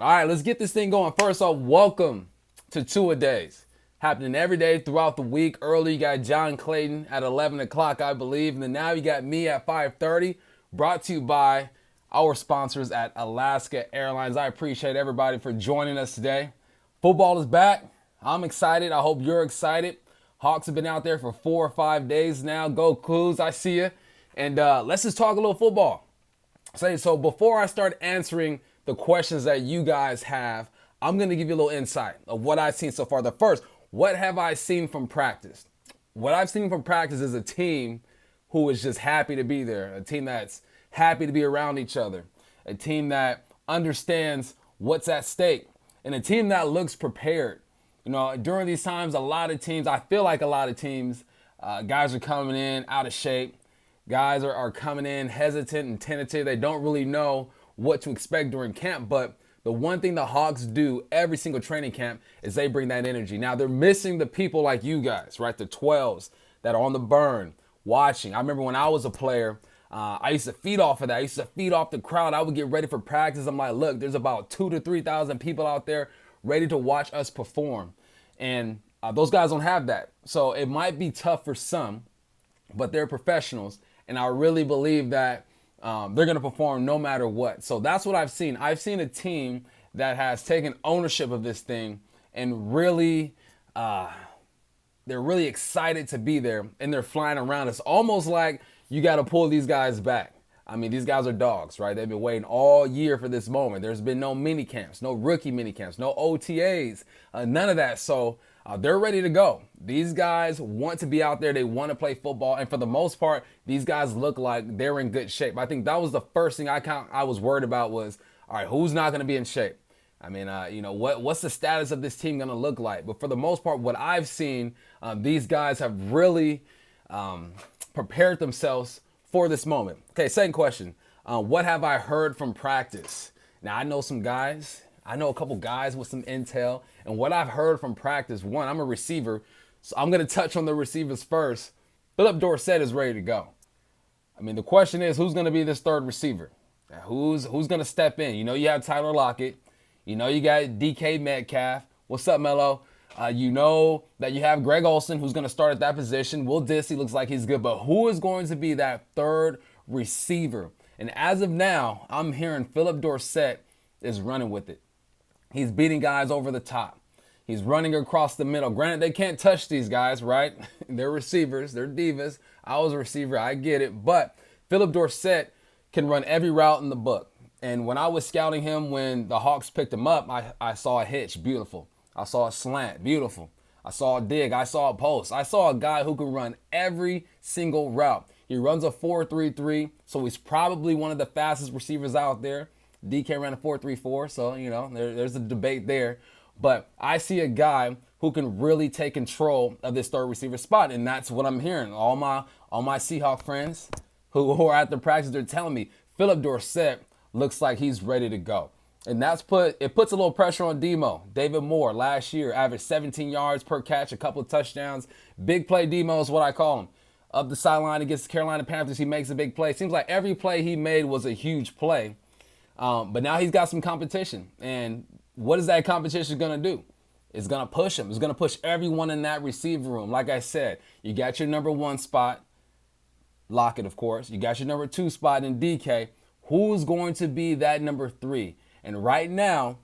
All right, let's get this thing going. First off, welcome to Two-A-Days. Happening every day throughout the week. Early, you got John Clayton at 11 o'clock, I believe. And then now you got me at 5:30. Brought to you by our sponsors at Alaska Airlines. I appreciate everybody for joining us today. Football is back. I'm excited. I hope you're excited. Hawks have been out there for 4 or 5 days now. Go Cougs, I see you. And let's just talk a little football. So before I start answering the questions that you guys have, I'm going to give you a little insight of what I've seen so far. The first, what have I seen from practice? What I've seen from practice is a team who is just happy to be there, a team that's happy to be around each other, a team that understands what's at stake, and a team that looks prepared. You know, during these times, I feel like a lot of teams, guys are coming in out of shape. Guys are coming in hesitant and tentative. They don't really know what to expect during camp. But the one thing the Hawks do every single training camp is they bring that energy. Now, they're missing the people like you guys, right? The 12s that are on the burn, watching. I remember when I was a player, I used to feed off of that. I used to feed off the crowd. I would get ready for practice. I'm like, look, there's about 2,000 to 3,000 people out there ready to watch us perform. And those guys don't have that. So it might be tough for some, but they're professionals. And I really believe that they're going to perform no matter what. So that's what I've seen. I've seen a team that has taken ownership of this thing and really, they're really excited to be there, and they're flying around. It's almost like you got to pull these guys back. I mean, these guys are dogs, right? They've been waiting all year for this moment. There's been no mini camps, no rookie mini camps, no OTAs, none of that. So they're ready to go. These guys want to be out there. They want to play football. And for the most part, these guys look like they're in good shape. I think that was the first thing I was worried about was, all right, who's not going to be in shape? I mean, what's the status of this team going to look like? But for the most part, what I've seen, these guys have really prepared themselves for this moment. Okay, second question. What have I heard from practice? Now, I know some guys. I know a couple guys with some intel. And what I've heard from practice, one, I'm a receiver, so I'm going to touch on the receivers first. Philip Dorsett is ready to go. I mean, the question is, who's going to be this third receiver? Now, who's going to step in? You know, you have Tyler Lockett. You know, you got DK Metcalf. What's up, Mello? You know that you have Greg Olsen, who's going to start at that position. Will Disley looks like he's good. But who is going to be that third receiver? And as of now, I'm hearing Philip Dorsett is running with it. He's beating guys over the top. He's running across the middle. Granted, they can't touch these guys, right? They're receivers. They're divas. I was a receiver. I get it. But Philip Dorsett can run every route in the book. And when I was scouting him, when the Hawks picked him up, I saw a hitch. Beautiful. I saw a slant. Beautiful. I saw a dig. I saw a post. I saw a guy who can run every single route. He runs a 4.33, so he's probably one of the fastest receivers out there. DK ran a 4.34, so, you know, there's a debate there. But I see a guy who can really take control of this third receiver spot, and that's what I'm hearing. All my Seahawks friends who are at the practice, they're telling me Philip Dorsett looks like he's ready to go. And it puts a little pressure on Demo. David Moore last year averaged 17 yards per catch, a couple of touchdowns. Big play Demo is what I call him. Up the sideline against the Carolina Panthers, he makes a big play. Seems like every play he made was a huge play. But now he's got some competition. And what is that competition going to do? It's going to push him. It's going to push everyone in that receiver room. Like I said, you got your number one spot, Lockett, of course. You got your number two spot in DK. Who's going to be that number three? And right now,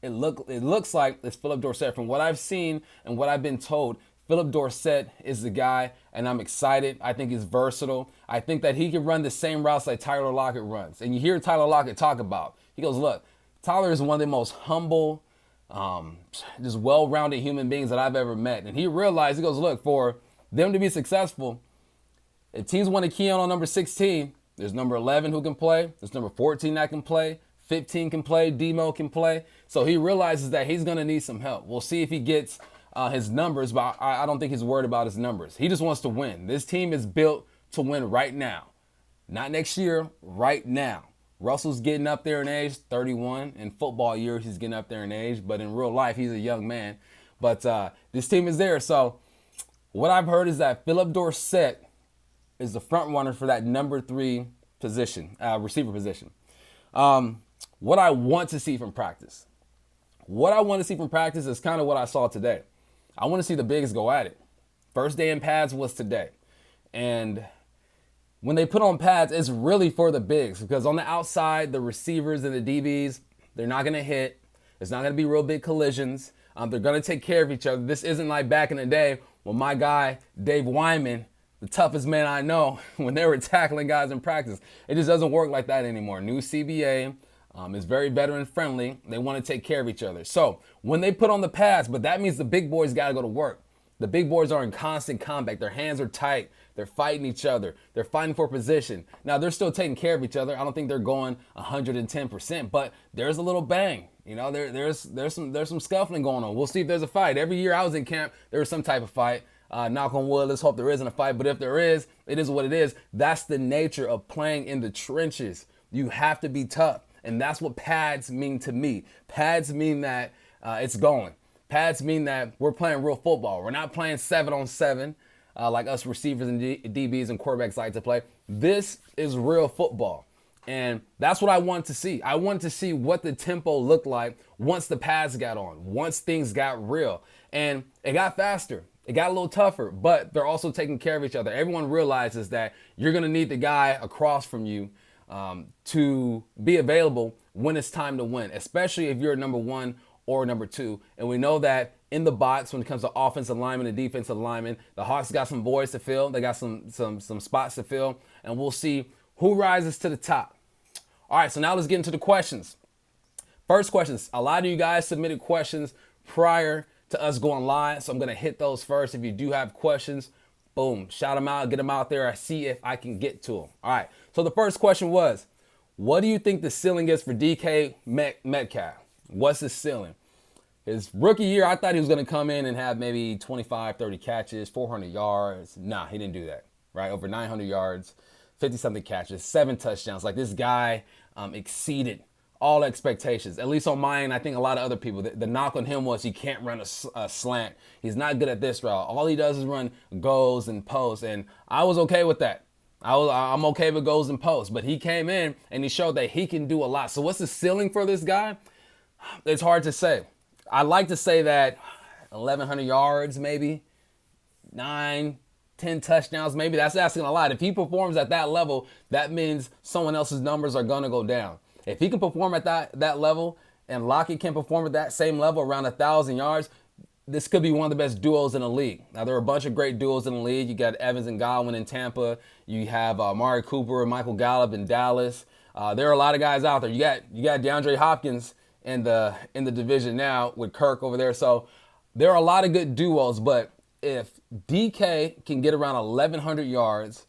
it looks like it's Philip Dorsett. From what I've seen and what I've been told, Philip Dorsett is the guy, and I'm excited. I think he's versatile. I think that he can run the same routes like Tyler Lockett runs. And you hear Tyler Lockett talk about, he goes, look, Tyler is one of the most humble, just well-rounded human beings that I've ever met. And he realized, he goes, look, for them to be successful, if teams want to key on number 16, there's number 11 who can play. There's number 14 that can play. 15 can play. Demo can play. So he realizes that he's going to need some help. We'll see if he gets his numbers, but I don't think he's worried about his numbers. He just wants to win. This team is built to win right now. Not next year, right now. Russell's getting up there in age, 31. In football years, he's getting up there in age, but in real life, he's a young man. But this team is there. So what I've heard is that Philip Dorsett is the front runner for that number 3 position, receiver position. what I want to see from practice. What I want to see from practice is kind of what I saw today. I want to see the bigs go at it. First day in pads was today. And when they put on pads, it's really for the bigs because on the outside, the receivers and the DBs, they're not going to hit. It's not going to be real big collisions. They're going to take care of each other. This isn't like back in the day when my guy, Dave Wyman, the toughest man I know, when they were tackling guys in practice. It just doesn't work like that anymore. New CBA is very veteran friendly. They want to take care of each other. So when they put on the pads, but that means the big boys got to go to work. The big boys are in constant combat. Their hands are tight. They're fighting each other. They're fighting for position. Now, they're still taking care of each other. I don't think they're going 110%, but there's a little bang. You know, there's some scuffling going on. We'll see if there's a fight. Every year I was in camp, there was some type of fight. Knock on wood, let's hope there isn't a fight. But if there is, it is what it is. That's the nature of playing in the trenches. You have to be tough. And that's what pads mean to me. Pads mean that it's going. Pads mean that we're playing real football. We're not playing 7-on-7 like us receivers and DBs and quarterbacks like to play. This is real football. And that's what I want to see. I want to see what the tempo looked like once the pads got on, once things got real. And it got faster. It got a little tougher, but they're also taking care of each other. Everyone realizes that you're going to need the guy across from you to be available when it's time to win, especially if you're number one or number two. And we know that in the box, when it comes to offensive linemen and defensive linemen, the Hawks got some voids to fill. They got some spots to fill, and we'll see who rises to the top. All right, so now let's get into the questions. First questions. A lot of you guys submitted questions prior to us going live, so I'm going to hit those first. If you do have questions, boom, shout them out, get them out there. I see if I can get to them. All right, so the first question was, what do you think the ceiling is for DK Metcalf? What's his ceiling? His rookie year, I thought he was going to come in and have maybe 25, 30 catches, 400 yards. Nah, he didn't do that, right? Over 900 yards, 50-something catches, 7 touchdowns. Like, this guy exceeded all expectations, at least on mine. I think a lot of other people. The knock on him was he can't run a slant. He's not good at this route. All he does is run goes and posts, and I was okay with that. I'm okay with goes and posts, but he came in and he showed that he can do a lot. So what's the ceiling for this guy? It's hard to say. I like to say that 1,100 yards, maybe 9, 10 touchdowns, maybe. That's asking a lot. If he performs at that level, that means someone else's numbers are going to go down. If he can perform at that level and Lockett can perform at that same level around 1,000 yards, this could be one of the best duos in the league. Now, there are a bunch of great duos in the league. You got Evans and Godwin in Tampa. You have Amari Cooper and Michael Gallup in Dallas. There are a lot of guys out there. You got DeAndre Hopkins in the division now with Kirk over there. So there are a lot of good duos, but if DK can get around 1,100 yards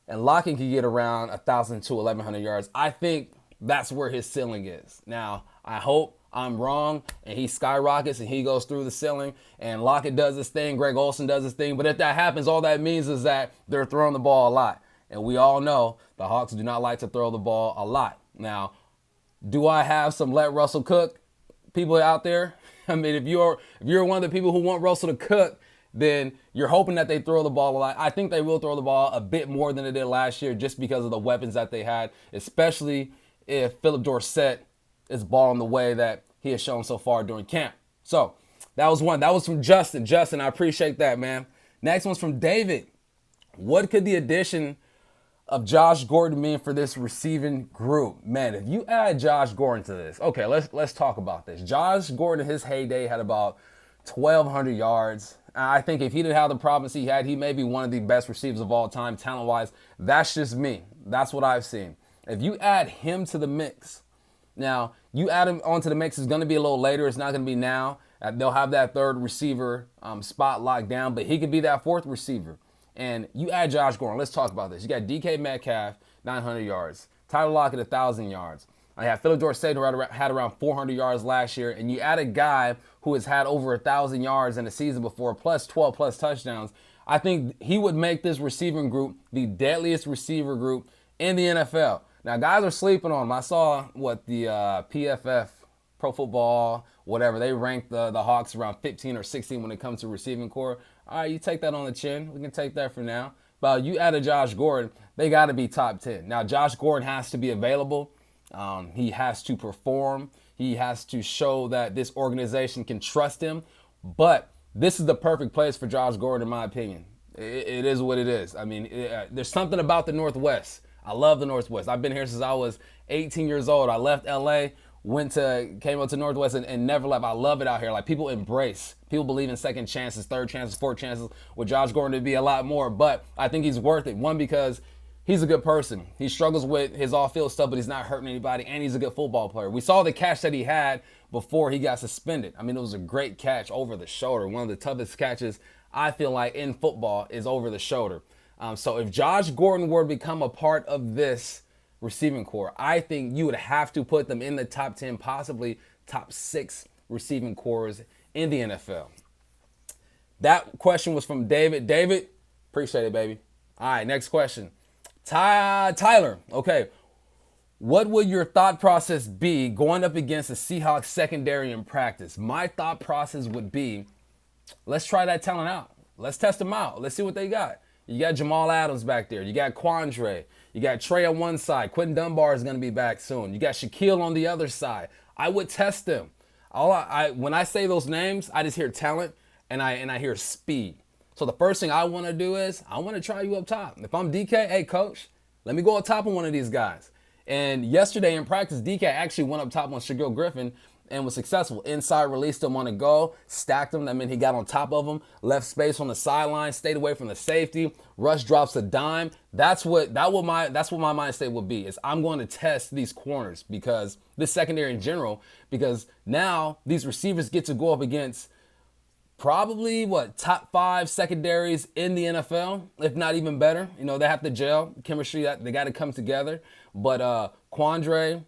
and Lockett can get around 1,000 to 1,100 yards, I think that's where his ceiling is. Now, I hope I'm wrong and he skyrockets and he goes through the ceiling and Lockett does his thing, Greg Olsen does his thing. But if that happens, all that means is that they're throwing the ball a lot. And we all know the Hawks do not like to throw the ball a lot. Now, do I have some let Russell cook people out there? I mean, if you're one of the people who want Russell to cook, then you're hoping that they throw the ball a lot. I think they will throw the ball a bit more than they did last year just because of the weapons that they had, especially if Philip Dorsett is balling the way that he has shown so far during camp. So that was one. That was from Justin. Justin, I appreciate that, man. Next one's from David. What could the addition of Josh Gordon mean for this receiving group? Man, if you add Josh Gordon to this, okay, let's talk about this. Josh Gordon, his heyday, had about 1,200 yards. I think if he didn't have the problems he had, he may be one of the best receivers of all time, talent-wise. That's just me. That's what I've seen. If you add him to the mix, now, you add him onto the mix, it's going to be a little later. It's not going to be now. They'll have that third receiver spot locked down, but he could be that fourth receiver. And you add Josh Gordon. Let's talk about this. You got DK Metcalf, 900 yards. Tyler Lockett, 1,000 yards. I have Philip Dorsett, who had around 400 yards last year. And you add a guy who has had over 1,000 yards in a season before, plus 12+ touchdowns. I think he would make this receiving group the deadliest receiver group in the NFL. Now, guys are sleeping on him. I saw the PFF, Pro Football, whatever, they ranked the Hawks around 15 or 16 when it comes to receiving core. All right, you take that on the chin. We can take that for now. But you add a Josh Gordon, they got to be top 10. Now, Josh Gordon has to be available. He has to perform. He has to show that this organization can trust him. But this is the perfect place for Josh Gordon, in my opinion. It is what it is. I mean, there's something about the Northwest. I love the Northwest. I've been here since I was 18 years old. I left LA, came up to Northwest and never left. I love it out here. Like, people embrace. People believe in second chances, third chances, fourth chances. With Josh Gordon, it'd be a lot more. But I think he's worth it. One, because he's a good person. He struggles with his off-field stuff, but he's not hurting anybody, and he's a good football player. We saw the catch that he had before he got suspended. I mean, it was a great catch over the shoulder. One of the toughest catches I feel like in football is over the shoulder. So if Josh Gordon were to become a part of this receiving core, I think you would have to put them in the top 10, possibly top 6 receiving cores in the NFL. That question was from David. David, appreciate it, baby. All right, next question. Tyler, okay. What would your thought process be going up against the Seahawks secondary in practice? My thought process would be, let's try that talent out. Let's test them out. Let's see what they got. You got Jamal Adams back there. You got Quandre. You got Trey on one side. Quentin Dunbar is going to be back soon. You got Shaquille on the other side. I would test them. When I say those names, I just hear talent and I hear speed. So the first thing I want to do is I want to try you up top. If I'm DK, hey, coach, let me go up top on one of these guys. And yesterday in practice, DK actually went up top on Shaquille Griffin and was successful. Inside, released him on a go, stacked him. That meant he got on top of him, left space on the sideline, stayed away from the safety. Rush drops a dime. That's what my mind state would be. Is I'm going to test these corners, because this secondary in general, because now these receivers get to go up against probably top 5 secondaries in the NFL, if not even better. You know, they have to gel chemistry. They got to come together. But Quandre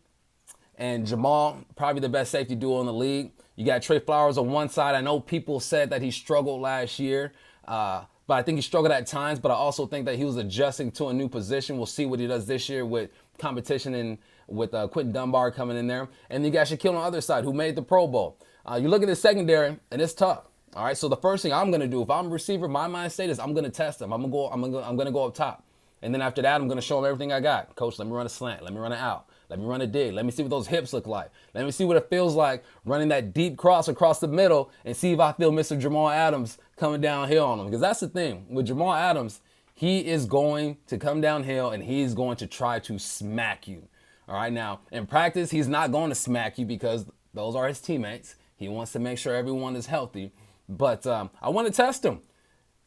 and Jamal, probably the best safety duo in the league. You got Trey Flowers on one side. I know people said that he struggled last year, but I think he struggled at times. But I also think that he was adjusting to a new position. We'll see what he does this year with competition and with Quentin Dunbar coming in there. And you got Shaquille on the other side, who made the Pro Bowl. You look at the secondary, and it's tough. All right, so the first thing I'm gonna do, if I'm a receiver, my mind state is I'm gonna test them. I'm gonna go up top, and then after that, I'm gonna show them everything I got. Coach, let me run a slant. Let me run it out. Let me run a dig. Let me see what those hips look like. Let me see what it feels like running that deep cross across the middle, and see if I feel Mr. Jamal Adams coming downhill on him. Because that's the thing with Jamal Adams, he is going to come downhill and he's going to try to smack you. All right, now in practice, he's not going to smack you because those are his teammates. He wants to make sure everyone is healthy. But I want to test him.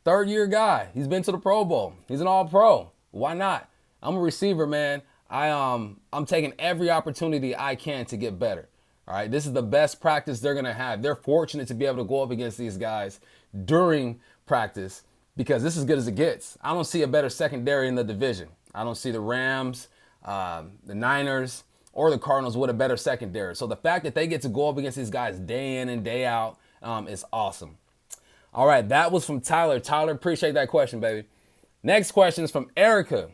Third-year guy. He's been to the Pro Bowl. He's an all-pro. Why not? I'm a receiver, man. I'm taking every opportunity I can to get better. All right, this is the best practice they're going to have. They're fortunate to be able to go up against these guys during practice, because this is as good as it gets. I don't see a better secondary in the division. I don't see the Rams, the Niners, or the Cardinals with a better secondary. So the fact that they get to go up against these guys day in and day out is awesome. All right, that was from Tyler. Tyler, appreciate that question, baby. Next question is from Erica.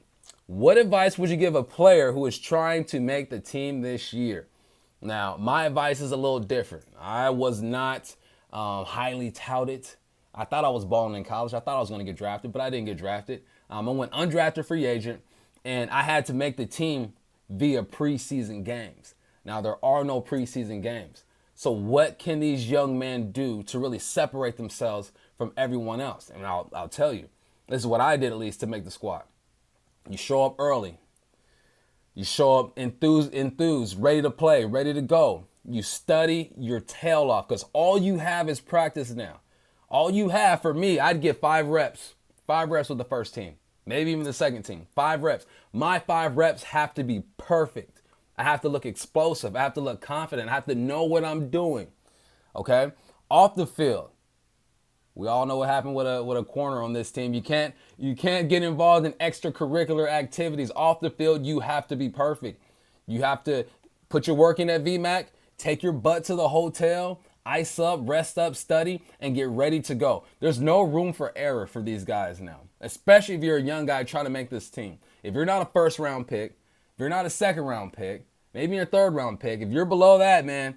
What advice would you give a player who is trying to make the team this year? Now, my advice is a little different. I was not highly touted. I thought I was balling in college. I thought I was going to get drafted, but I didn't get drafted. I went undrafted free agent, and I had to make the team via preseason games. Now, there are no preseason games. So what can these young men do to really separate themselves from everyone else? And I'll tell you, this is what I did, at least, to make the squad. You show up early. You show up enthused, ready to play, ready to go. You study your tail off, because all you have is practice now. All you have, for me, I'd get 5 reps. 5 reps with the first team, maybe even the second team. 5 reps. My 5 reps have to be perfect. I have to look explosive. I have to look confident. I have to know what I'm doing. Okay? Off the field, we all know what happened with a corner on this team. You can't get involved in extracurricular activities. Off the field, you have to be perfect. You have to put your work in at VMAC, take your butt to the hotel, ice up, rest up, study, and get ready to go. There's no room for error for these guys now, especially if you're a young guy trying to make this team. If you're not a first-round pick, if you're not a second-round pick, maybe you're a third-round pick. If you're below that, man,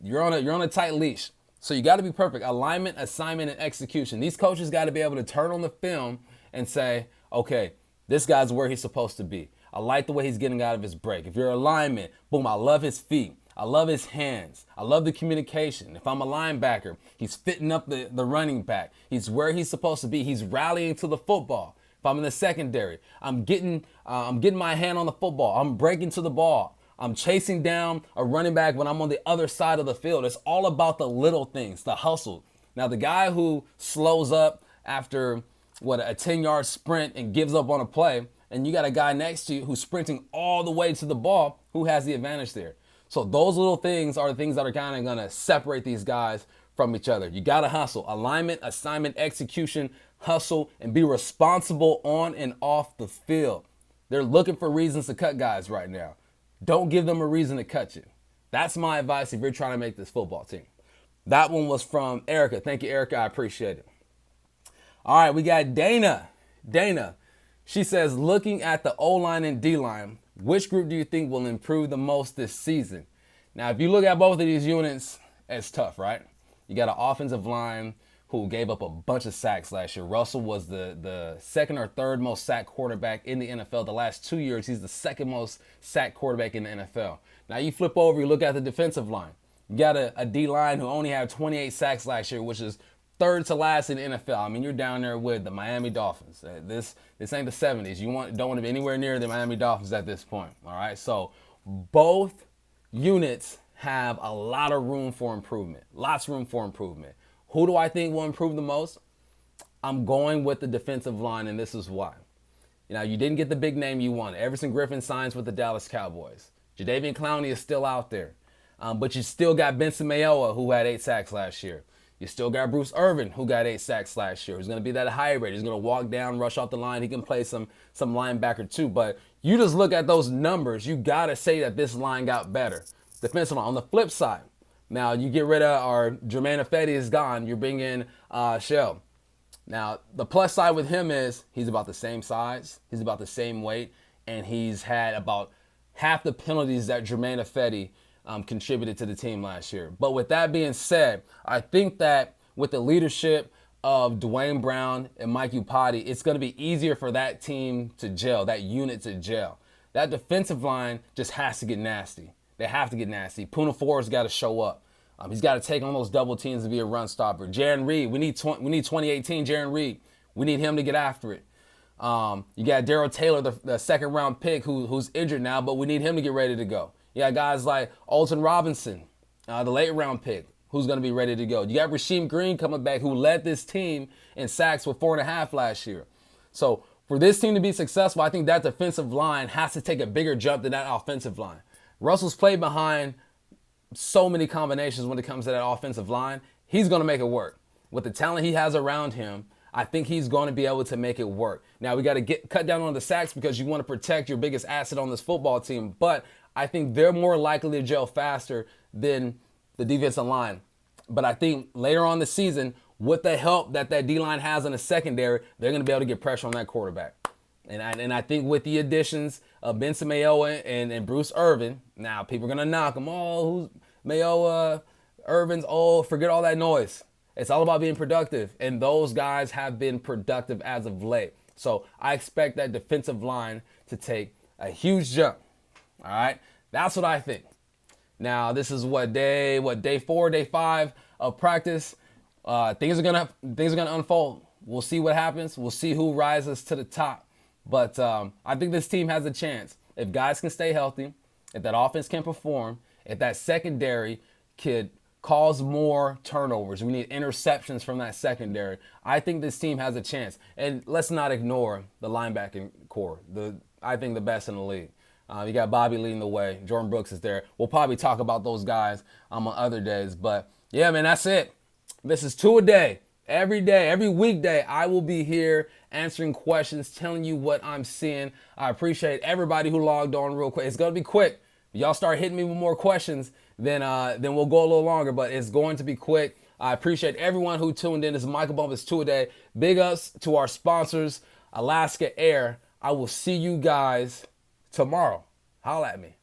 you're on a tight leash. So you got to be perfect. Alignment, assignment, and execution. These coaches got to be able to turn on the film and say, okay, this guy's where he's supposed to be. I like the way he's getting out of his break. If you're a lineman, boom, I love his feet. I love his hands. I love the communication. If I'm a linebacker, he's fitting up the running back. He's where he's supposed to be. He's rallying to the football. If I'm in the secondary, I'm getting my hand on the football. I'm breaking to the ball. I'm chasing down a running back when I'm on the other side of the field. It's all about the little things, the hustle. Now, the guy who slows up after, a 10-yard sprint and gives up on a play, and you got a guy next to you who's sprinting all the way to the ball, who has the advantage there? So those little things are the things that are kind of going to separate these guys from each other. You got to hustle. Alignment, assignment, execution, hustle, and be responsible on and off the field. They're looking for reasons to cut guys right now. Don't give them a reason to cut you. That's my advice if you're trying to make this football team. That one was from Erica. Thank you, Erica. I appreciate it. All right, we got Dana. Dana, she says, looking at the O-line and D-line, which group do you think will improve the most this season? Now, if you look at both of these units, it's tough, right? You got an offensive line who gave up a bunch of sacks last year. Russell was the second or third most sacked quarterback in the NFL. The last 2 years, he's the second most sacked quarterback in the NFL. Now, you flip over, you look at the defensive line. You got a D-line who only had 28 sacks last year, which is third to last in the NFL. I mean, you're down there with the Miami Dolphins. This ain't the 70s. You don't want to be anywhere near the Miami Dolphins at this point. All right, so both units have a lot of room for improvement. Lots of room for improvement. Who do I think will improve the most? I'm going with the defensive line, and this is why. You didn't get the big name you wanted. Everson Griffin signs with the Dallas Cowboys. Jadeveon Clowney is still out there. But you still got Benson Mayowa, who had 8 sacks last year. You still got Bruce Irvin, who got 8 sacks last year. He's going to be that hybrid. He's going to walk down, rush off the line. He can play some linebacker too. But you just look at those numbers, you got to say that this line got better. Defensive line. On the flip side, now you get rid of our Jermaine Ifedi is gone. You bring in Shell. Now, the plus side with him is he's about the same size. He's about the same weight. And he's had about half the penalties that Jermaine Ifedi contributed to the team last year. But with that being said, I think that with the leadership of Dwayne Brown and Mike Upati, it's going to be easier for that team to gel, that unit to gel. That defensive line just has to get nasty. They have to get nasty. Poona Ford's got to show up. He's got to take on those double teams to be a run stopper. Jaron Reed, we need 2018 Jaron Reed. We need him to get after it. You got Darrell Taylor, the second round pick who's injured now, but we need him to get ready to go. You got guys like Alton Robinson, the late round pick, who's going to be ready to go. You got Rasheem Green coming back, who led this team in sacks with 4.5 last year. So for this team to be successful, I think that defensive line has to take a bigger jump than that offensive line. Russell's played behind so many combinations when it comes to that offensive line. He's going to make it work. With the talent he has around him, I think he's going to be able to make it work. Now, we got to cut down on the sacks because you want to protect your biggest asset on this football team. But I think they're more likely to gel faster than the defensive line. But I think later on the season, with the help that D-line has in the secondary, they're going to be able to get pressure on that quarterback. And I think with the additions of Benson Mayowa and Bruce Irvin, now people are going to knock them. Oh, who's Mayowa, Irvin's old, forget all that noise. It's all about being productive, and those guys have been productive as of late. So I expect that defensive line to take a huge jump. All right, that's what I think. Now this is day 4, day 5 of practice. Things are gonna unfold. We'll see what happens. We'll see who rises to the top. But I think this team has a chance if guys can stay healthy, if that offense can perform, if that secondary could cause more turnovers. We need interceptions from that secondary. I think this team has a chance. And let's not ignore the linebacking core. I think the best in the league. You got Bobby leading the way. Jordan Brooks is there. We'll probably talk about those guys on other days. But, yeah, man, that's it. This is 2 a day. Every day, every weekday, I will be here answering questions, telling you what I'm seeing. I appreciate everybody who logged on real quick. It's going to be quick. If y'all start hitting me with more questions, then we'll go a little longer, but it's going to be quick. I appreciate everyone who tuned in. This is Michael Bumpus 2 a day. Big ups to our sponsors, Alaska Air. I will see you guys tomorrow. Holla at me.